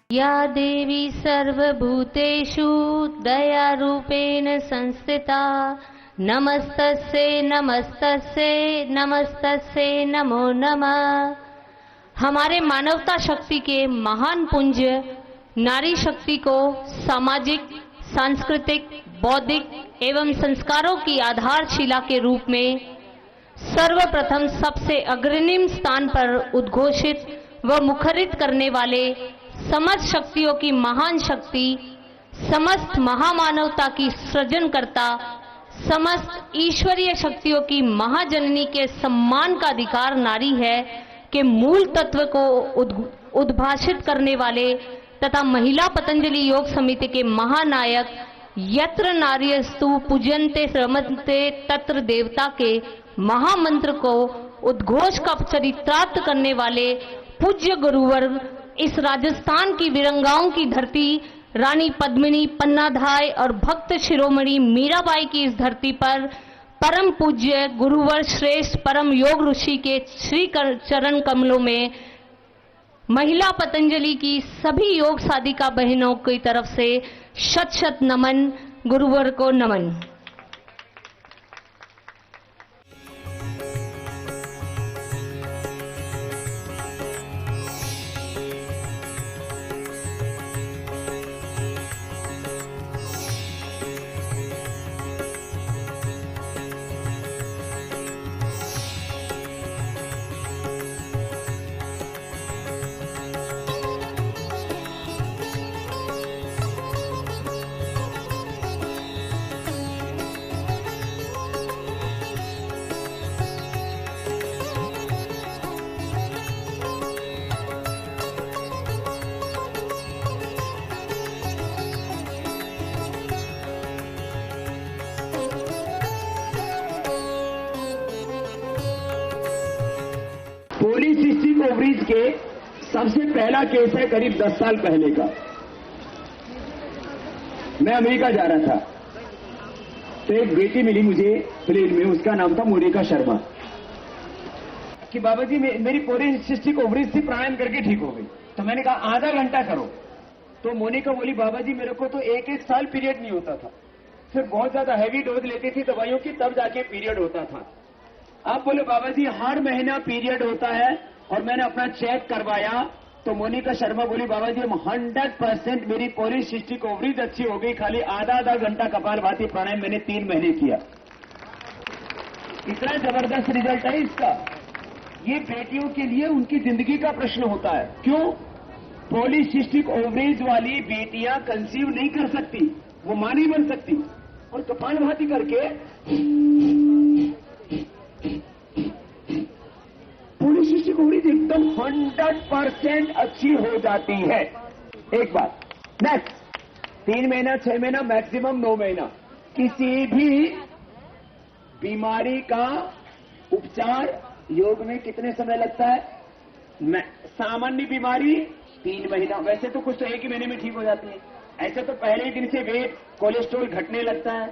या देवी सर्वभूतेषु दयारूपेण संस्थिता नमस्तस्यै नमस्तस्यै नमस्तस्यै नमो नमः। हमारे मानवता शक्ति के महान पुंज नारी शक्ति को सामाजिक, सांस्कृतिक, बौद्धिक एवं संस्कारों की आधारशिला के रूप में सर्वप्रथम सबसे अग्रणी स्थान पर उद्घोषित व मुखरित करने वाले समस्त शक्तियों की महान शक्ति, समस्त महामानवता की सृजनकर्ता, समस्त ईश्वरीय शक्तियों की महाजननी के सम्मान का अधिकार नारी है के मूल तत्व को उद्भाषित करने वाले तथा महिला पतंजलि योग समिति के महानायक यत्र नार्यस्तु पूजन्ते रमन्ते तत्र देवता के महामंत्र को उद्घोष का चरितार्थ करने वाले पूज्य गुरुवर इस राजस्थान की वीरंगाओं की धरती रानी पद्मिनी, पन्नाधाय और भक्त शिरोमणि मीराबाई की इस धरती पर परम पूज्य गुरुवर श्रेष्ठ परम योग ऋषि के श्री चरण कमलों में महिला पतंजलि की सभी योग साधिका बहनों की तरफ से शत शत नमन। गुरुवर को नमन। पॉलीसिस्टिक ओवरीज के सबसे पहला केस है करीब 10 साल पहले का। मैं अमेरिका जा रहा था तो एक बेटी मिली मुझे प्लेन में, उसका नाम था मोनिका शर्मा। कि बाबा जी मेरी पॉलीसिस्टिक ओवरीज थी, प्राणायाम करके ठीक हो गई। तो मैंने कहा आधा घंटा करो। तो मोनिका बोली बाबा जी मेरे को तो एक साल पीरियड नहीं होता था, फिर बहुत ज्यादा हैवी डोज लेती थी दवाइयों की, तब जाके पीरियड होता था। आप बोले बाबा जी हर महीना पीरियड होता है, और मैंने अपना चेक करवाया तो मोनिका शर्मा बोली बाबा जी 100% मेरी पॉलीसिस्टिक ओवरीज अच्छी हो गई, खाली आधा घंटा कपालभाति प्राणायाम मैंने 3 महीने किया। इतना जबरदस्त रिजल्ट है इसका। ये बेटियों के लिए उनकी जिंदगी का प्रश्न होता है। क्यों? पॉलीसिस्टिक ओवरीज वाली बेटियां कंसीव नहीं कर सकती, वो मां नहीं बन सकती, और कपालभाति करके पॉलीसिस्टिक ओवरीज एकदम 100% अच्छी हो जाती है। एक बात। नेक्स्ट 3 महीना, 6 महीना, मैक्सिमम 9 महीना। किसी भी बीमारी का उपचार योग में कितने समय लगता है? सामान्य बीमारी 3 महीना, वैसे तो कुछ तो 1 ही महीने में ठीक हो जाती है। ऐसे तो पहले ही दिन से वेट कोलेस्ट्रॉल घटने लगता है,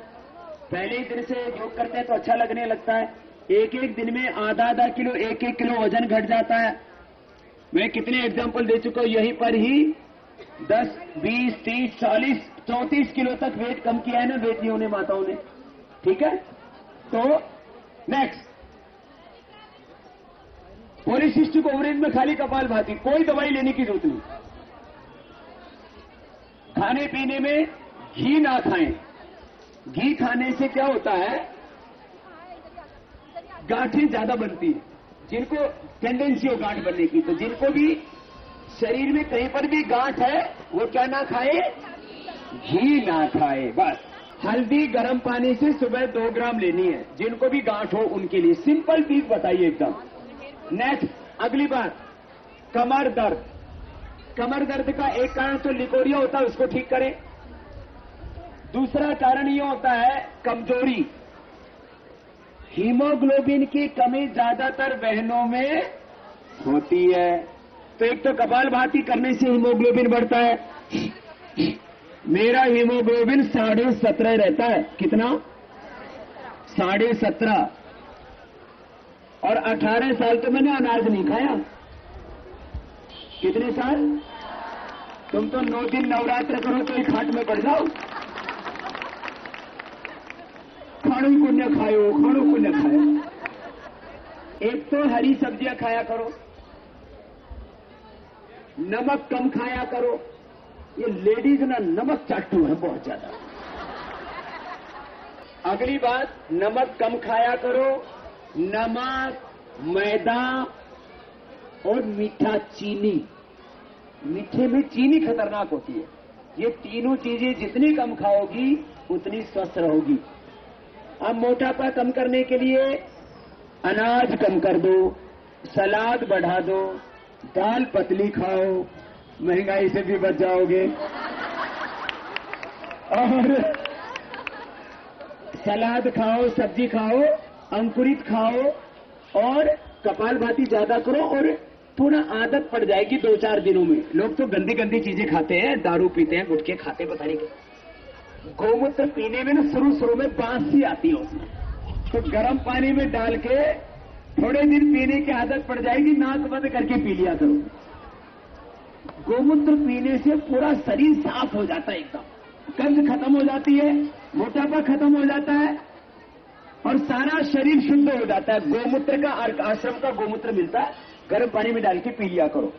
पहले ही दिन से योग करते हैं तो अच्छा लगने लगता है। एक दिन में आधा किलो, 1 किलो वजन घट जाता है। मैं कितने एग्जाम्पल दे चुका हूं, यहीं पर ही 10, 20, 30, 40, 34 किलो तक वेट कम किया है ना बेटियों ने, माताओं ने। ठीक है। तो नेक्स्ट, पॉलीसिस्टिक ओवरीज में खाली कपालभाति, कोई दवाई लेने की जरूरत नहीं। खाने पीने में घी ना खाएं। घी खाने से क्या होता है, गांठें ज्यादा बनती है, जिनको टेंडेंसी हो गांठ बनने की। तो जिनको भी शरीर में कहीं पर भी गांठ है वो क्या ना खाए, घी ना खाए। बस हल्दी गर्म पानी से सुबह 2 ग्राम लेनी है, जिनको भी गांठ हो उनके लिए। सिंपल चीज बताइए एकदम। नेक्स्ट, अगली बात, कमर दर्द। कमर दर्द का एक कारण तो लिकोरिया होता है, उसको ठीक करें। दूसरा कारण ये होता है कमजोरी। हीमोग्लोबिन की कमी ज्यादातर बहनों में होती है। तो एक तो कपालभाति करने से हीमोग्लोबिन बढ़ता है। मेरा हीमोग्लोबिन 17.5 रहता है। कितना? 17.5। और 18 साल तो मैंने अनाज नहीं खाया। कितने साल? तुम तो 9 दिन नवरात्र करो तो ही खाट में पड़ जाओ। खाणु पुण्य खाओ, खाणु पुण्य खाओ। एक तो हरी सब्जियां खाया करो, नमक कम खाया करो। ये लेडीज ना नमक चाटू है बहुत ज्यादा। अगली बात, नमक कम खाया करो। नमक, मैदा और मीठा चीनी। मीठे में चीनी खतरनाक होती है। ये तीनों चीजें जितनी कम खाओगी उतनी स्वस्थ रहोगी। अब मोटापा कम करने के लिए अनाज कम कर दो, सलाद बढ़ा दो, दाल पतली खाओ, महंगाई से भी बच जाओगे। और सलाद खाओ, सब्जी खाओ, अंकुरित खाओ और कपालभाति ज्यादा करो। और थोड़ा आदत पड़ जाएगी 2-4 दिनों में। लोग तो गंदी गंदी चीजें खाते हैं, दारू पीते हैं, गुटखे खाते, पता नहीं क्या। गौमूत्र पीने में ना शुरू में बांसी आती है उसमें, तो गर्म पानी में डाल के थोड़े दिन पीने की आदत पड़ जाएगी, नाक बंद करके पी लिया करो। गौमूत्र पीने से पूरा शरीर साफ हो जाता है, एकदम गंध खत्म हो जाती है, मोटापा खत्म हो जाता है और सारा शरीर शुद्ध हो जाता है। गौमूत्र का आश्रम का गौमूत्र मिलता है, गर्म पानी में डाल के पी लिया करो।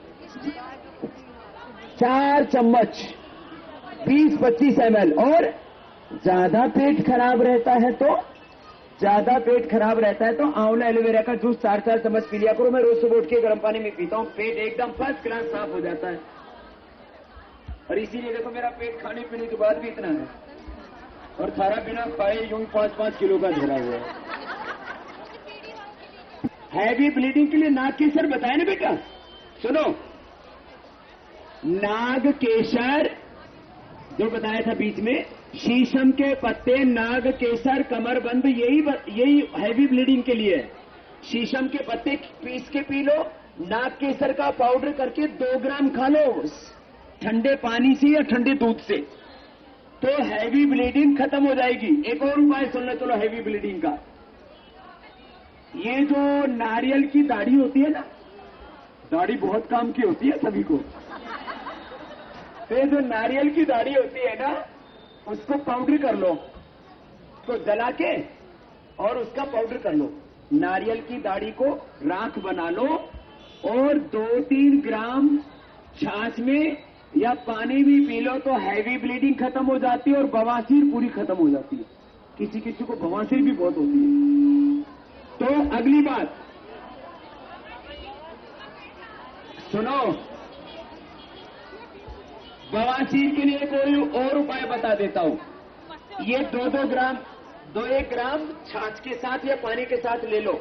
4 चम्मच 20-25 ml। और ज्यादा पेट खराब रहता है तो आंवला एलोवेरा का जूस 4-4 चम्मच पी लिया करो। मैं रोज सुबह उठ के गर्म पानी में पीता हूं, पेट एकदम फर्स्ट क्लास साफ हो जाता है। और इसीलिए देखो मेरा पेट खाने पीने के बाद भी इतना है, और खाना पीना खाए यूं 5-5 किलो का धरा हुआ है। हैवी ब्लीडिंग के लिए नाग केसर बताया ना बेटा, सुनो। नाग केसर जो बताया था बीच में, शीशम के पत्ते, नाग केसर, कमरबंद, यही हैवी ब्लीडिंग के लिए है। शीशम के पत्ते पीस के पी लो, नाग केसर का पाउडर करके 2 ग्राम खा लो ठंडे पानी से या ठंडे दूध से, तो हैवी ब्लीडिंग खत्म हो जाएगी। एक और उपाय सुन लो, चलो हैवी ब्लीडिंग का। ये जो नारियल की दाढ़ी होती है ना, दाढ़ी बहुत काम की होती है सभी को। तो ये जो नारियल की दाढ़ी होती है ना, उसको पाउडर कर लो, उसको जला के और उसका पाउडर कर लो। नारियल की दाढ़ी को राख बना लो और 2-3 ग्राम छाछ में या पानी भी पी लो, तो हैवी ब्लीडिंग खत्म हो जाती है और बवासीर पूरी खत्म हो जाती है। किसी किसी को बवासीर भी बहुत होती है। तो अगली बात सुनो, बवासीर के लिए कोई और उपाय बता देता हूं। ये 2-1 ग्राम छाछ के साथ या पानी के साथ ले लो,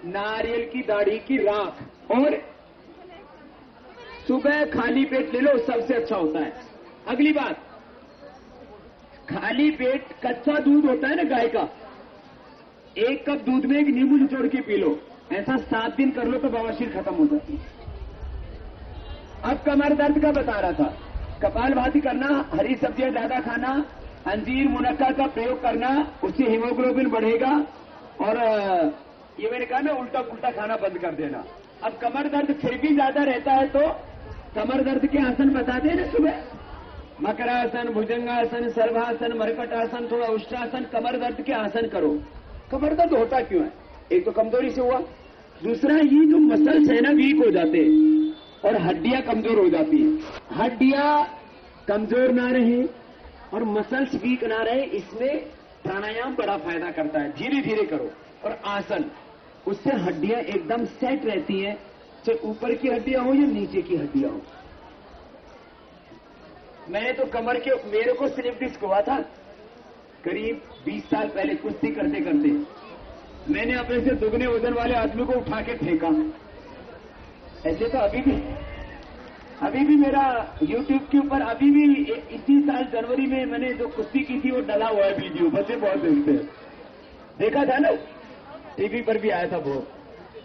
नारियल की दाढ़ी की राख, और सुबह खाली पेट ले लो, सबसे अच्छा होता है। अगली बात, खाली पेट कच्चा दूध होता है ना गाय का, 1 कप दूध में 1 नींबू निचोड़ के पी लो। ऐसा 7 दिन कर लो तो बवासीर खत्म हो जाती है। अब कमर दर्द का बता रहा था, कपालभाति करना, हरी सब्जियां ज्यादा खाना, अंजीर मुनक्का का प्रयोग करना, उससे हीमोग्लोबिन बढ़ेगा। और ये मैंने कहा ना, उल्टा पुल्टा खाना बंद कर देना। अब कमर दर्द फिर भी ज्यादा रहता है तो कमर दर्द के आसन बता दें ना सुबह, मकरासन, भुजंगासन, सर्वासन, मरकटासन, थोड़ा उष्ट्रासन, कमर दर्द के आसन करो। कमर दर्द होता क्यों है? एक तो कमजोरी से हुआ, दूसरा ये जो मसल्स है ना वीक हो जाते हैं और हड्डियां कमजोर हो जाती है। हड्डियां कमजोर ना रहे और मसल्स वीक ना रहे, इसमें प्राणायाम बड़ा फायदा करता है। धीरे धीरे करो। और आसन, उससे हड्डियां एकदम सेट रहती हैं, चाहे ऊपर की हड्डियां हो या नीचे की हड्डियां हो। मैंने तो कमर के, मेरे को स्लिप डिस्क हुआ था करीब 20 साल पहले, कुश्ती करते करते। मैंने अपने से दुगने वजन वाले आदमी को उठा के फेंका। ऐसे तो अभी भी मेरा YouTube के ऊपर अभी भी इसी साल जनवरी में मैंने जो कुश्ती की थी वो डला हुआ है वीडियो, बच्चे बहुत देखते हैं। देखा था ना, टीवी पर भी आया था बहुत।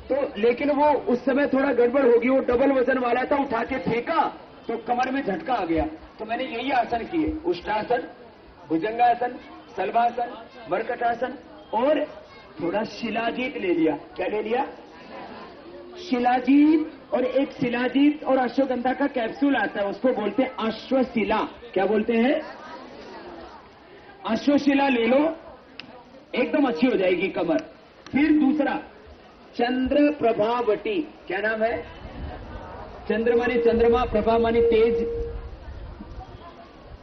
तो लेकिन वो उस समय थोड़ा गड़बड़ होगी, वो डबल वजन वाला था, उठा के फेंका तो कमर में झटका आ गया। तो मैंने यही आसन किए, उष्ट्रासन, भुजंगासन, सलवासन, मरकटासन और थोड़ा शिलाजीत ले लिया। क्या ले लिया? शिलाजीत और एक शिलाजीत और अश्वगंधा का कैप्सूल आता है, उसको बोलते हैं अश्वशिला। क्या बोलते हैं? अश्वशिला ले लो, एकदम अच्छी हो जाएगी कमर। फिर दूसरा चंद्र प्रभावटी। क्या नाम है? चंद्र मानी चंद्रमा, प्रभा मानी तेज,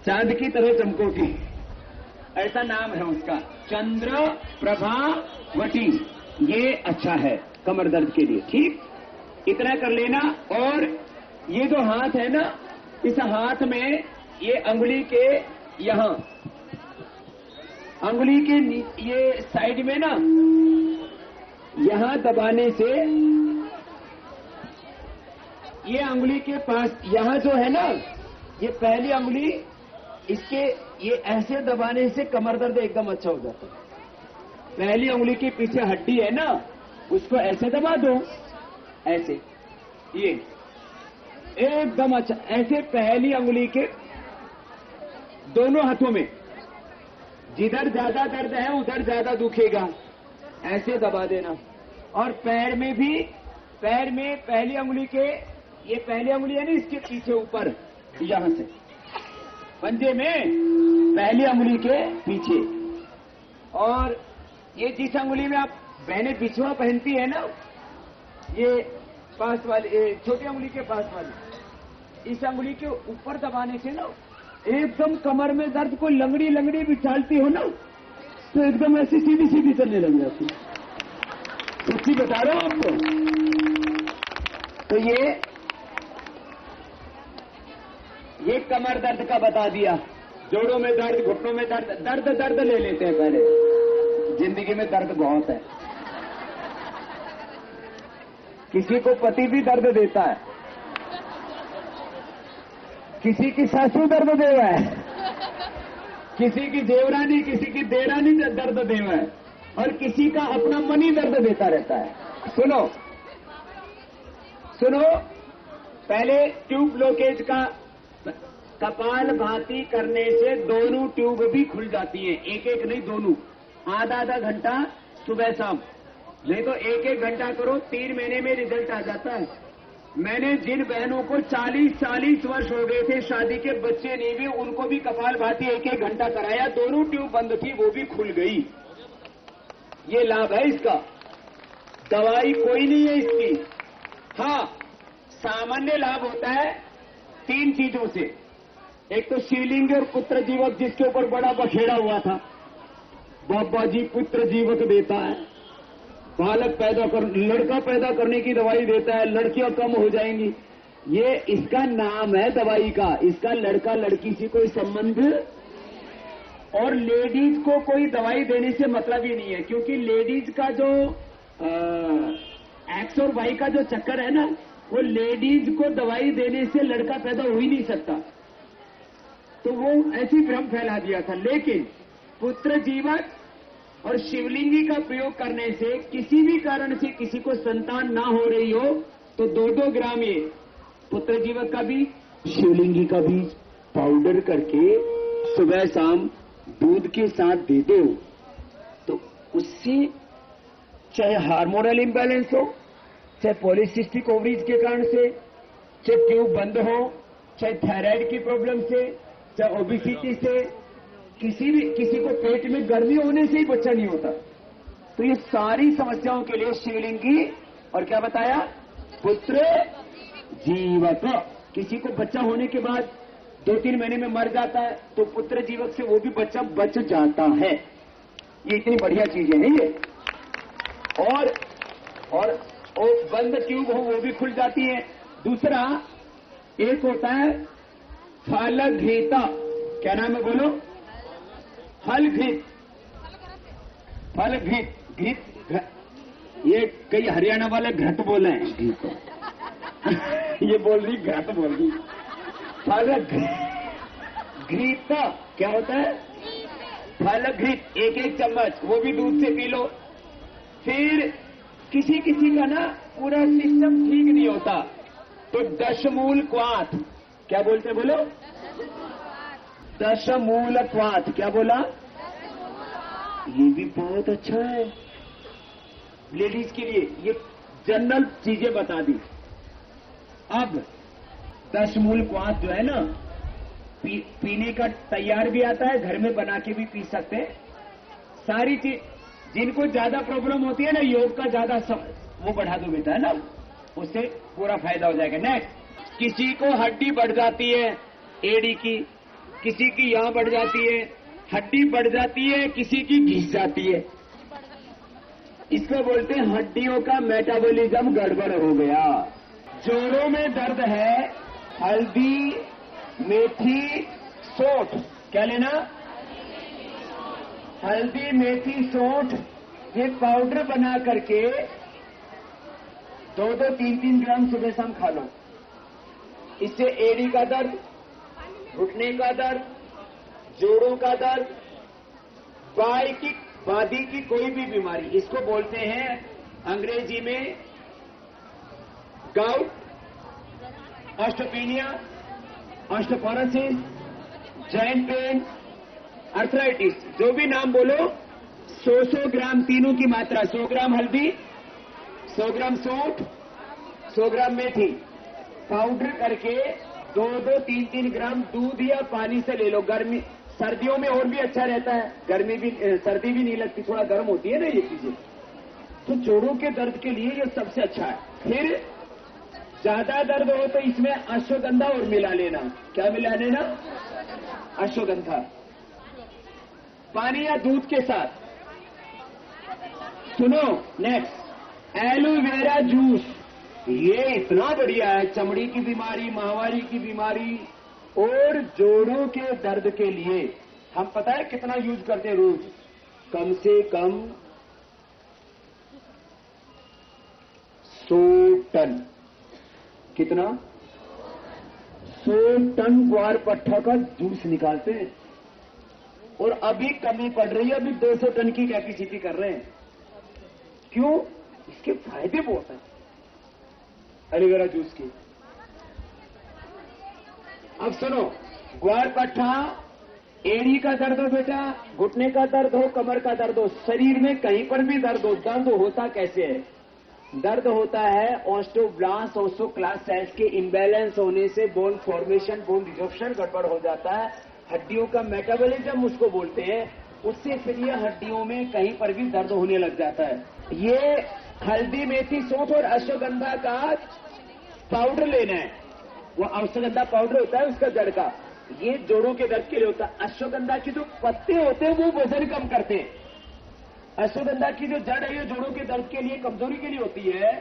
चांद की तरह चमकोगी, ऐसा नाम है उसका, चंद्र प्रभावटी। ये अच्छा है कमर दर्द के लिए। ठीक, इतना कर लेना। और ये जो हाथ है ना, इस हाथ में ये अंगुली के यहां, अंगुली के ये साइड में ना, यहां दबाने से ये अंगुली के पास, यहां जो है ना, ये पहली अंगुली, इसके ये ऐसे दबाने से कमर दर्द एकदम अच्छा हो जाता है। पहली अंगुली के पीछे हड्डी है ना, उसको ऐसे दबा दो, ऐसे, ये एकदम अच्छा। ऐसे पहली अंगुली के दोनों हाथों में, जिधर ज्यादा दर्द है उधर ज्यादा दुखेगा, ऐसे दबा देना। और पैर में भी, पैर में पहली अंगुली के, ये पहली अंगुली है ना, इसके पीछे ऊपर, यहां से पंजे में पहली अंगुली के पीछे। और ये जिस अंगुली में आप बहनें बिछुआ पहनती है ना, ये पास वाली, छोटी अंगुली के पास वाली, इस अंगुली के ऊपर दबाने से ना एकदम कमर में दर्द को लंगड़ी लंगड़ी बिछालती हो ना, तो एकदम ऐसी सीधी सीधी चलने लग जाती। सच्ची बता रहा हूं आपको। तो ये कमर दर्द का बता दिया। जोड़ों में दर्द, घुटनों में दर्द, दर्द दर्द ले लेते हैं पहले, जिंदगी में दर्द बहुत है। किसी को पति भी दर्द देता है, किसी की सासू दर्द दे रहा है, किसी की देवरानी, किसी की देरानी दर्द दे रहा है, और किसी का अपना मन ही दर्द देता रहता है। सुनो सुनो, पहले ट्यूब ब्लॉकेज का कपाल भाती करने से दोनों ट्यूब भी खुल जाती हैं, एक एक नहीं, दोनों। आधा आधा घंटा सुबह शाम, नहीं तो एक एक घंटा करो, 3 महीने में रिजल्ट आ जाता है। मैंने जिन बहनों को 40-40 वर्ष हो गए थे शादी के, बच्चे नहीं हुए, उनको भी कपाल भाती एक एक घंटा कराया, दोनों ट्यूब बंद थी, वो भी खुल गई। ये लाभ है इसका, दवाई कोई नहीं है इसकी। हाँ, सामान्य लाभ होता है 3 चीजों से। एक तो शिवलिंग और पुत्र जीवक, जिसके ऊपर बड़ा बखेड़ा हुआ था, बाबा जी पुत्र जीवक देता है, बालक पैदा कर, लड़का पैदा करने की दवाई देता है, लड़कियां कम हो जाएंगी। ये इसका नाम है दवाई का, इसका लड़का लड़की से कोई संबंध। और लेडीज को कोई दवाई देने से मतलब ही नहीं है, क्योंकि लेडीज का जो एक्स और वाई का जो चक्कर है ना, वो लेडीज को दवाई देने से लड़का पैदा हो ही नहीं सकता। तो वो ऐसी भ्रम फैला दिया था। लेकिन पुत्र जीवक और शिवलिंगी का प्रयोग करने से किसी भी कारण से किसी को संतान ना हो रही हो, तो 2-2 ग्राम ये पुत्र जीवक का बीज, शिवलिंगी का बीज पाउडर करके सुबह शाम दूध के साथ दे दो, तो उससे चाहे हार्मोनल इंबैलेंस हो, चाहे पॉलीसिस्टिक ओवरीज के कारण से, चाहे ट्यूब बंद हो, चाहे थायराइड की प्रॉब्लम से, चाहे ओबेसिटी से, किसी को पेट में गर्मी होने से ही बच्चा नहीं होता। तो ये सारी समस्याओं के लिए शिवलिंगी और क्या बताया, पुत्र जीवक। किसी को बच्चा होने के बाद 2-3 महीने में मर जाता है, तो पुत्र जीवक से वो भी बच्चा बच जाता है। ये इतनी बढ़िया चीजें हैं ये। और बंद ट्यूब हो वो भी खुल जाती है। दूसरा एक होता है फलघृता। क्या नाम है बोलो? फलघृत। फलघृत, घृत, ये कई हरियाणा वाले घृत बोले हैं, ये बोल रही घृत बोल रही। फलघृत क्या होता है? फलघृत 1-1 चम्मच, वो भी दूध से पी लो। फिर किसी का ना पूरा सिस्टम ठीक नहीं होता, तो दशमूल क्वाथ। क्या बोलते बोलो? दशमूल क्वाथ। क्या बोला? ये भी बहुत अच्छा है लेडीज के लिए। ये जनरल चीजें बता दी। अब 10 मूल क्वाथ जो है ना, पीने का तैयार भी आता है, घर में बना के भी पी सकते हैं। सारी चीज, जिनको ज्यादा प्रॉब्लम होती है ना, योग का ज्यादा वो बढ़ा दो बेटा, है ना, उससे पूरा फायदा हो जाएगा। नेक्स्ट, किसी को हड्डी बढ़ जाती है एड़ी की, किसी की यहां बढ़ जाती है, हड्डी बढ़ जाती है, किसी की घिस जाती है। इसको बोलते हैं हड्डियों का मेटाबॉलिज्म गड़बड़ हो गया। जोड़ों में दर्द है, हल्दी, मेथी, सौंठ, क्या लेना? हल्दी, मेथी, सौंठ, ये पाउडर बना करके 2-2, 3-3 ग्राम सुबह शाम खा लो। इससे एड़ी का दर्द, घुटने का दर्द, जोड़ों का दर्द, बाई की वादी की कोई भी बीमारी, इसको बोलते हैं अंग्रेजी में gout, osteopenia, osteoporosis, joint pain, arthritis, जो भी नाम बोलो, 100 ग्राम तीनों की मात्रा, 100 ग्राम हल्दी, 100 ग्राम सौंठ, 100 ग्राम मेथी, पाउडर करके 2-2, 3-3 ग्राम दूध या पानी से ले लो। गर्मी सर्दियों में और भी अच्छा रहता है, सर्दी भी नहीं लगती, थोड़ा गर्म होती है ना ये चीजें, तो जोड़ों के दर्द के लिए ये सबसे अच्छा है। फिर ज्यादा दर्द हो तो इसमें अश्वगंधा और मिला लेना। क्या मिला लेना? अश्वगंधा, पानी या दूध के साथ। सुनो नेक्स्ट, एलोवेरा जूस, ये इतना बढ़िया है चमड़ी की बीमारी, माहवारी की बीमारी और जोड़ों के दर्द के लिए। हम पता है कितना यूज करते हैं रोज? कम से कम 100 टन। कितना? 100 टन ग्वार पट्टा का जूस निकालते हैं। और अभी कमी पड़ रही है, अभी 200 टन की कैपेसिटी कर रहे हैं। क्यों? इसके फायदे बहुत हैं एलोवेरा जूस के। अब सुनो, ग्वार पट्टा, एड़ी का दर्द हो बेटा, घुटने का दर्द हो, कमर का दर्द हो, शरीर में कहीं पर भी दर्द हो, दर्द होता कैसे है? दर्द होता है ऑस्टियोब्लास्ट, ऑस्टियोक्लास्ट सेल्स के इम्बैलेंस होने से बोन फॉर्मेशन, बोन रिजॉर्प्शन गड़बड़ हो जाता है। हड्डियों का मेटाबॉलिज्म उसको बोलते हैं, उससे फिर ये हड्डियों में कहीं पर भी दर्द होने लग जाता है। ये हल्दी, मेथी, सौंठ और अश्वगंधा का पाउडर लेना है। वो अश्वगंधा पाउडर होता है उसका जड़ का, ये जोड़ों के दर्द के लिए होता है। अश्वगंधा के जो पत्ते होते हैं वो वजन कम करते हैं। अश्वगंधा की जो जड़ है ये जोड़ों के दर्द के लिए, कमजोरी के लिए होती है।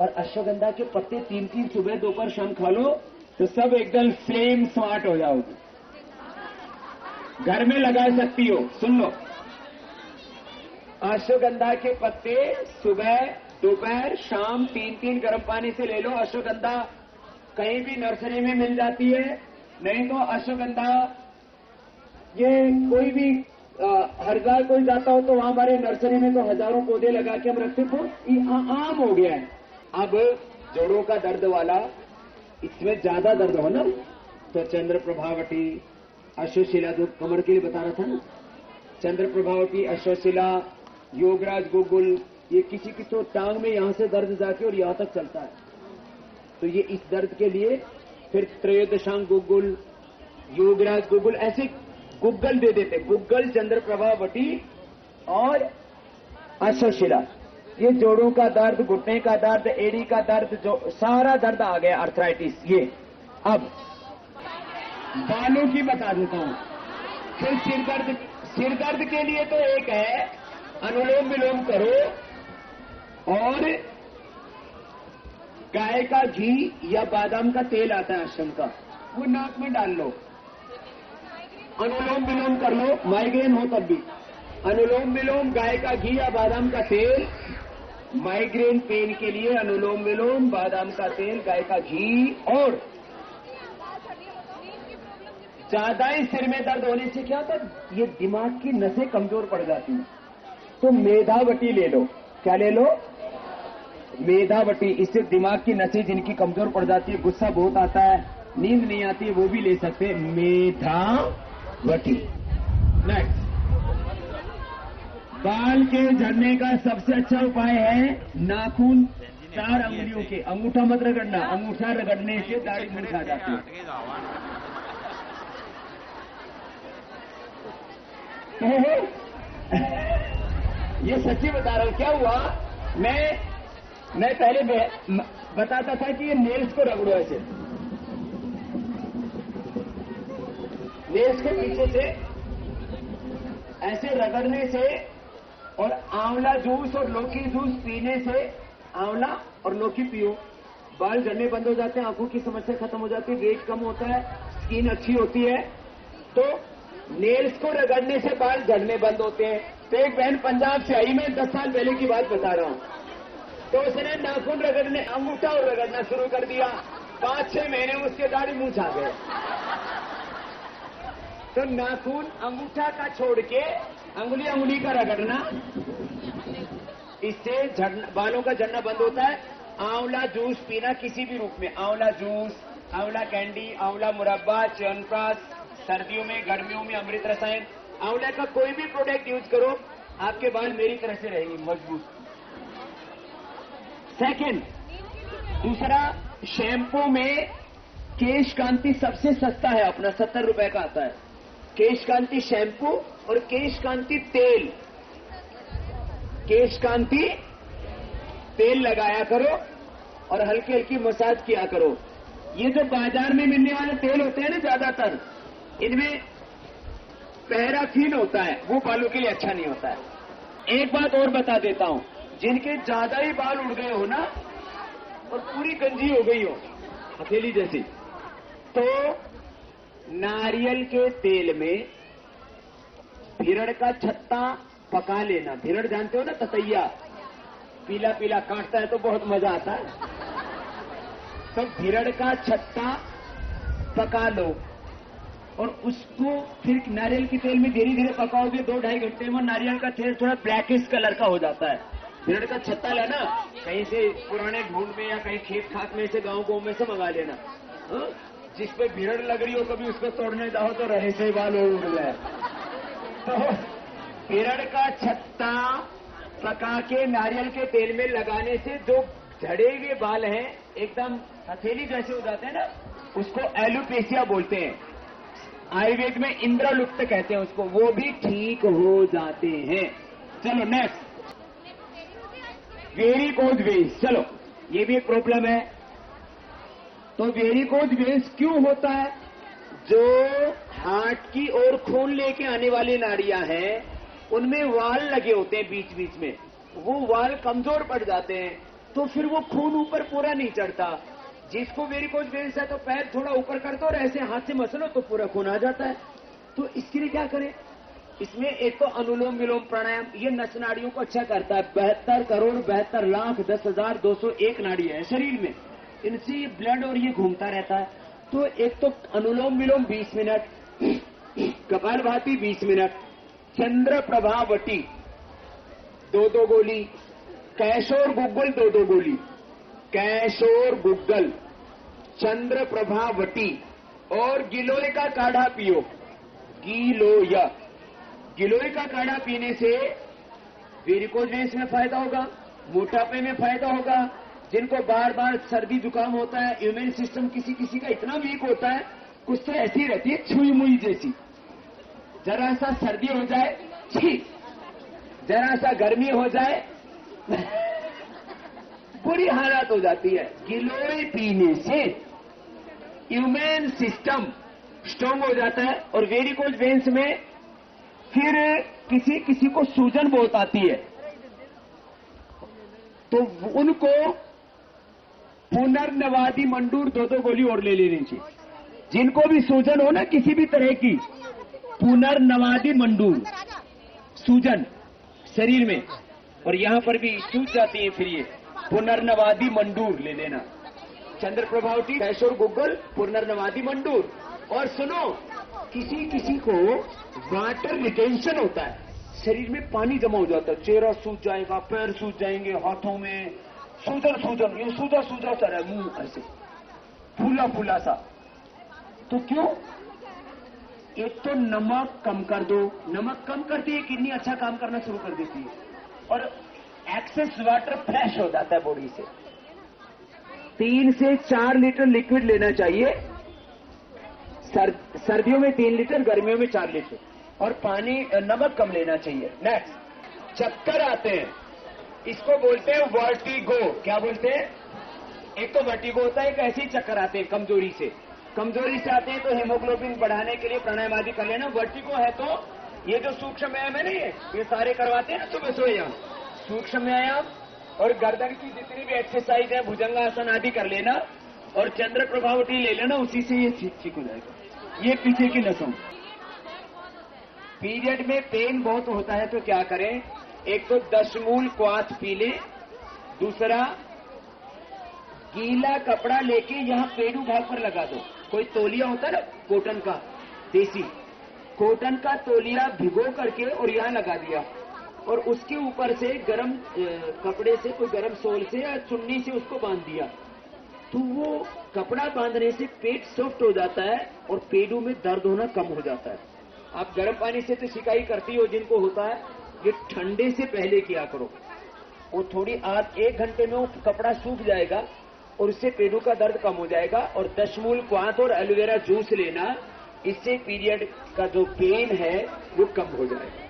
और अश्वगंधा के पत्ते 3-3 सुबह, दोपहर, शाम खा लो तो सब एकदम सेम स्मार्ट हो जाओगे। घर में लगा सकती हो। सुन लो, अश्वगंधा के पत्ते सुबह, दोपहर, शाम 3-3 गर्म पानी से ले लो। अश्वगंधा कहीं भी नर्सरी में मिल जाती है, नहीं तो अश्वगंधा ये कोई भी हरिद्वार कोई जाता हो तो वहां हमारे नर्सरी में तो हजारों पौधे लगा के हम रखते थे, ये आम हो गया है। अब जोड़ों का दर्द वाला, इसमें ज्यादा दर्द हो ना तो चंद्र प्रभावटी, अश्वशिला, जो कमर के लिए बता रहा था ना, चंद्र प्रभावटी, अश्वशिला, योगराज गुगुल, ये किसी की तो टांग में यहां से दर्द जाके और यहां तक चलता है, तो ये इस दर्द के लिए। फिर त्रयोदशांग गुगुल, योगराज गुगुल, ऐसे गुग्गल दे देते, गुग्गल, चंद्र प्रभावटी और अश्वशिला। ये जोड़ों का दर्द, घुटने का दर्द, एड़ी का दर्द, जो सारा दर्द आ गया, अर्थराइटिस ये। अब बालों की बता देता हूं। फिर सिर दर्द के लिए तो एक है, अनुलोम विलोम करो और गाय का घी या बादाम का तेल आता है आश्रम का, वो नाक में डाल लो, अनुलोम विलोम कर लो। माइग्रेन हो तब भी अनुलोम विलोम, गाय का घी या बादाम का तेल। माइग्रेन पेन के लिए अनुलोम विलोम, बादाम का तेल, गाय का घी। और ज्यादा ही सिर में दर्द होने से क्या होता है, ये दिमाग की नसें कमजोर पड़ जाती हैं, तो मेधावटी ले लो। क्या ले लो? मेधावटी। इससे दिमाग की नसें जिनकी कमजोर पड़ जाती है, गुस्सा बहुत आता है, नींद नहीं आती है, वो भी ले सकते हैं मेधावटी। नेक्स्ट, बाल के झड़ने का सबसे अच्छा उपाय है नाखून 4 अंगुलियों के, अंगूठा मत रगड़ना, अंगूठा रगड़ने से दाढ़ी मूंछ आ जाती है। ये सच्ची बता रहा हूं, क्या हुआ, मैं पहले बताता था कि ये नेल्स को रगड़ो ऐसे, नेल्स को पीछे से ऐसे रगड़ने से और आंवला जूस और लौकी जूस पीने से, आंवला और लौकी पियो, बाल झड़ने बंद हो जाते हैं, आंखों की समस्या खत्म हो जाती है, वेट कम होता है, स्किन अच्छी होती है। तो नेल्स को रगड़ने से बाल झड़ने बंद होते हैं। तो एक बहन पंजाब से आई, मैं 10 साल पहले की बात बता रहा हूं, तो उसने नाखून रगड़ने, अंगूठा और रगड़ना शुरू कर दिया। 5-6 महीने में उसके दाढ़ी मूंछ आ गए। तो नाखून अंगूठा का छोड़ के अंगुली का रगड़ना, इससे बालों का झड़ना बंद होता है। आंवला जूस पीना किसी भी रूप में, आंवला जूस, आंवला कैंडी, आंवला मुरब्बा, च्यवनप्राश, सर्दियों में गर्मियों में अमृत रसायन, आंवले का कोई भी प्रोडक्ट यूज करो, आपके बाल मेरी तरह से रहेंगे मजबूत। सेकंड, दूसरा, शैम्पू में केश कांति सबसे सस्ता है अपना, 70 रुपए का आता है। केश कांति शैम्पू और केश कांति तेल, केश कांति तेल लगाया करो और हल्की हल्की मसाज किया करो। ये जो बाजार में मिलने वाले तेल होते हैं ना, ज्यादातर इनमें पैराफिन होता है, वो बालों के लिए अच्छा नहीं होता है। एक बात और बता देता हूं, जिनके ज्यादा ही बाल उड़ गए हो ना और पूरी गंजी हो गई हो हथेली जैसी, तो नारियल के तेल में भिरड़ का छत्ता पका लेना। भिरड़ जानते हो ना, ततैया, पीला पीला काटता है तो बहुत मजा आता है। तो भिरड़ का छत्ता पका लो और उसको फिर नारियल के तेल में धीरे धीरे पकाओगे, 2-2.5 घंटे में नारियल का तेल थोड़ा ब्लैकिश कलर का हो जाता है। भिरड़ का छत्ता लेना, कहीं से पुराने ढूंढ में या कहीं खेत खात में से, गांव में से मंगा लेना। जिस पे भिरड़ लग रही हो, कभी उसको तोड़ने जाओ तो रहे से बाल उड़ जाए। तो भिरड़ का छत्ता पका के नारियल के तेल में लगाने से जो झड़े हुए बाल हैं, एकदम हथेली जैसे हो जाते हैं ना, उसको एलोपेशिया बोलते हैं। आयुर्वेद में इंद्रलुप्त कहते हैं उसको, वो भी ठीक हो जाते हैं। चलो नेक्स्ट, वेरिकोज वेन्स। चलो, ये भी एक प्रॉब्लम है। तो वेरिकोज वेन्स क्यों होता है? जो हार्ट की ओर खून लेके आने वाली नाड़ियां हैं, उनमें वाल लगे होते हैं बीच बीच में, वो वाल कमजोर पड़ जाते हैं, तो फिर वो खून ऊपर पूरा नहीं चढ़ता। जिसको वेरिकोज वेन्स है तो पैर थोड़ा ऊपर कर दो और ऐसे हाथ से मसलो तो पूरा खून आ जाता है। तो इसके लिए क्या करें? इसमें एक तो अनुलोम विलोम प्राणायाम, ये नस नाड़ियों को अच्छा करता है। 72,72,10,201 नाड़ी है शरीर में, इनसे ब्लड और ये घूमता रहता है। तो एक तो अनुलोम विलोम 20 मिनट, कपालभाति 20 मिनट, चंद्र प्रभावटी 2-2 गोली, कैशोर गुग्गल 2-2 गोली, कैशोर गुग्गल, चंद्र प्रभावटी, और गिलोय का काढ़ा पियो। गिलोय का काढ़ा पीने से वेरिकोज वेन्स में फायदा होगा, मोटापे में फायदा होगा। जिनको बार बार सर्दी जुकाम होता है, इम्यून सिस्टम किसी किसी का इतना वीक होता है, कुछ तो ऐसी रहती है छुई मुई जैसी, जरा सा सर्दी हो जाए ठीक, जरा सा गर्मी हो जाए बुरी हालत हो जाती है। गिलोय पीने से इम्यून सिस्टम स्ट्रांग हो जाता है। और वेरिकोज वेन्स में फिर किसी किसी को सूजन बहुत आती है, तो उनको पुनर्नवादी मंडूर 2-2 गोली और ले लेनी चाहिए। जिनको भी सूजन हो ना किसी भी तरह की, पुनर्नवादी मंडूर, सूजन शरीर में और यहां पर भी सूज जाती है, फिर ये पुनर्नवादी मंडूर ले लेना। चंद्र प्रभावती, कैशोर गुग्गल, पुनर्नवादी मंडूर। और सुनो, किसी किसी को वाटर रिटेंशन होता है, शरीर में पानी जमा हो जाता है, चेहरा सूज जाएगा, पैर सूज जाएंगे, हाथों में सूजन, ये सूजा सा रहा है, मुंह ऐसे फूला फूला सा। तो क्यों? एक तो नमक कम कर दो, नमक कम करती है किडनी अच्छा काम करना शुरू कर देती है, और एक्सेस वाटर फ्रेश हो जाता है बॉडी से। 3 से 4 लीटर लिक्विड लेना चाहिए। सर्दियों में 3 लीटर, गर्मियों में 4 लीटर, और पानी नमक कम लेना चाहिए। नेक्स्ट, चक्कर आते हैं, इसको बोलते हैं वर्टिगो। क्या बोलते हैं? एक तो वर्टिगो होता है, एक ऐसे ही चक्कर आते हैं कमजोरी से आते हैं, तो हेमोग्लोबिन बढ़ाने के लिए प्राणायाम आदि कर लेना। वर्टिगो है तो ये जो सूक्ष्म व्यायाम है ना, ये सारे करवाते हैं ना सुबह सोया, सूक्ष्म व्यायाम और गर्दन की जितनी भी एक्सरसाइज है, भुजंगासन आदि कर लेना, और चंद्र प्रभावटी ले लेना, उसी से ये ठीक हो जाएगा। ये पीछे की नसों। पीरियड में पेन बहुत होता है तो क्या करें? एक तो दशमूल क्वाथ पी ले, दूसरा गीला कपड़ा लेके यहां पेड़ू भाग पर लगा दो। कोई तौलिया होता है ना कॉटन का, देसी कॉटन का तौलिया भिगो करके और यहां लगा दिया, और उसके ऊपर से गरम कपड़े से, कोई गरम सोल से या चुन्नी से उसको बांध दिया, तो वो कपड़ा बांधने से पेट सॉफ्ट हो जाता है और पेड़ू में दर्द होना कम हो जाता है। आप गर्म पानी से तो शिकाई करती हो जिनको होता है, ये ठंडे से पहले किया करो। वो थोड़ी 1 घंटे में वो कपड़ा सूख जाएगा और उससे पेड़ू का दर्द कम हो जाएगा। और दशमूल क्वाथ और एलोवेरा जूस लेना, इससे पीरियड का जो पेन है वो कम हो जाएगा।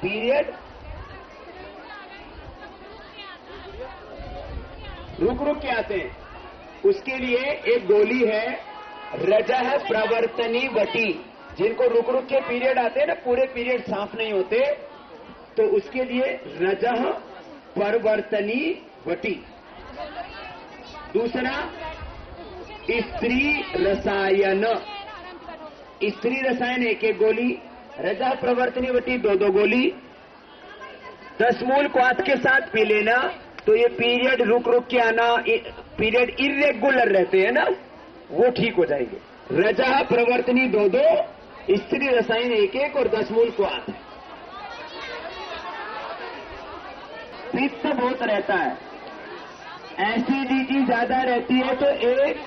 पीरियड रुक के आते हैं, उसके लिए एक गोली है रजह प्रवर्तनी वटी। जिनको रुक के पीरियड आते हैं ना, पूरे पीरियड साफ नहीं होते, तो उसके लिए रजह प्रवर्तनी वटी। दूसरा स्त्री रसायन, स्त्री रसायन 1 गोली, रजह प्रवर्तनी वटी 2 गोली, दशमूल क्वाथ के साथ पी लेना, तो ये पीरियड रुक के आना, पीरियड इरेगुलर रहते हैं ना, वो ठीक हो जाएंगे। रजह प्रवर्तनी 2, स्त्री रसायन 1 और दशमूल क्वाथ। पित्त बहुत रहता है, एसिडिटी ज्यादा रहती है, तो एक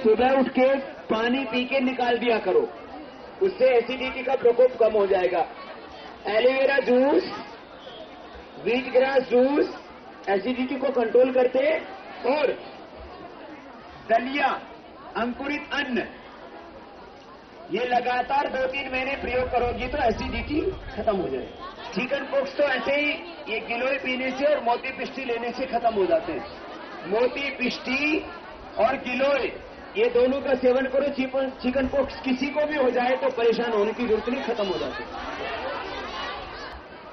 सुबह उठ के पानी पी के निकाल दिया करो, उससे एसिडिटी का प्रकोप कम हो जाएगा। Aloe vera juice, wheat grass juice acidity को कंट्रोल करते हैं। और दलिया, अंकुरित अन्न, ये लगातार 2-3 महीने प्रयोग करोगी तो एसिडिटी खत्म हो जाएगी। चिकन पॉक्स तो ऐसे ही ये गिलोय पीने से और मोती पिष्टी लेने से खत्म हो जाते हैं। मोती पिष्टी और गिलोय ये दोनों का सेवन करो, चिकन पॉक्स किसी को भी हो जाए तो परेशान होने की जरूरत नहीं, खत्म हो जाती है।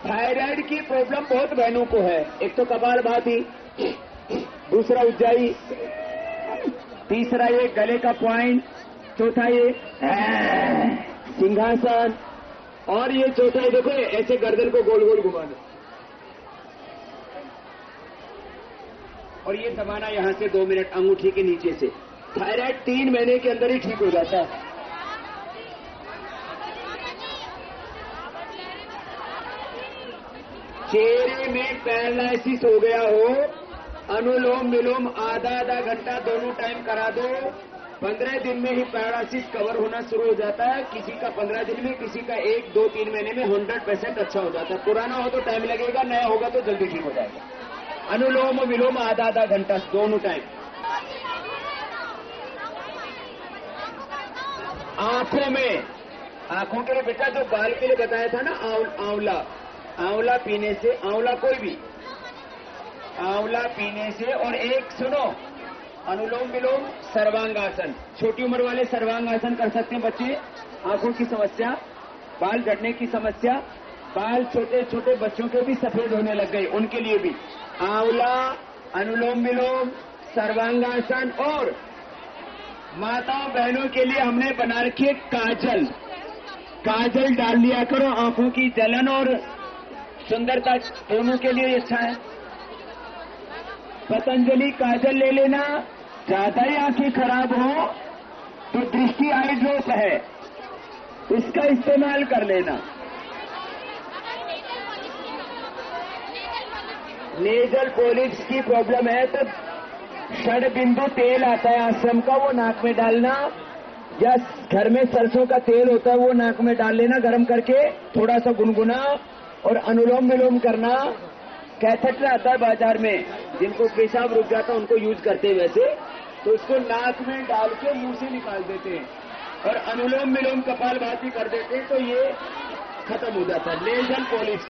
थायराइड की प्रॉब्लम बहुत बहनों को है, एक तो कपालभाति, दूसरा उज्जाई, तीसरा ये गले का पॉइंट, चौथा ये सिंहासन, और ये चौथा ये देखो ऐसे गर्दन को गोल गोल घुमाना, और ये दबाना यहां से 2 मिनट अंगूठी के नीचे से। थायराइड 3 महीने के अंदर ही ठीक हो जाता है। चेहरे में पैरालिसिस हो गया हो, अनुलोम विलोम आधा घंटा दोनों टाइम करा दो, 15 दिन में ही पैरालिसिस कवर होना शुरू हो जाता है। किसी का 15 दिन में, किसी का 1, 2, 3 महीने में 100% अच्छा हो जाता है। पुराना हो तो टाइम लगेगा, नया होगा तो जल्दी ठीक हो जाएगा। अनुलोम विलोम आधा घंटा दोनों टाइम। आंखों में, आंखों के लिए बेटा जो बाल के लिए बताया था ना, आंवला पीने से, आंवला कोई भी आंवला पीने से, और एक सुनो, अनुलोम विलोम सर्वांगासन, छोटी उम्र वाले सर्वांगासन कर सकते हैं बच्चे। आंखों की समस्या, बाल झड़ने की समस्या, बाल छोटे छोटे बच्चों के भी सफेद होने लग गए, उनके लिए भी आंवला, अनुलोम विलोम, सर्वांगासन। और माताओं बहनों के लिए हमने बना रखी है काजल, काजल डाल लिया करो, आंखों की जलन और सुंदरता दोनों के लिए अच्छा है। पतंजलि काजल ले लेना। ज्यादा ही आंखें खराब हो तो दृष्टि आई ड्रॉप है, इसका इस्तेमाल कर लेना। नेजल पॉलिप्स की प्रॉब्लम है तो षड बिंदु तेल आता है आश्रम का, वो नाक में डालना, या घर में सरसों का तेल होता है वो नाक में डाल लेना गर्म करके, थोड़ा सा गुनगुना, और अनुलोम विलोम करना। कैथेटर आता है बाजार में, जिनको पेशाब रुक जाता है उनको यूज करते हैं वैसे, तो इसको नाक में डाल के मुंह से निकाल देते हैं और अनुलोम विलोम कपालभाति कर देते हैं, तो ये खत्म हो जाता है। Nasal polish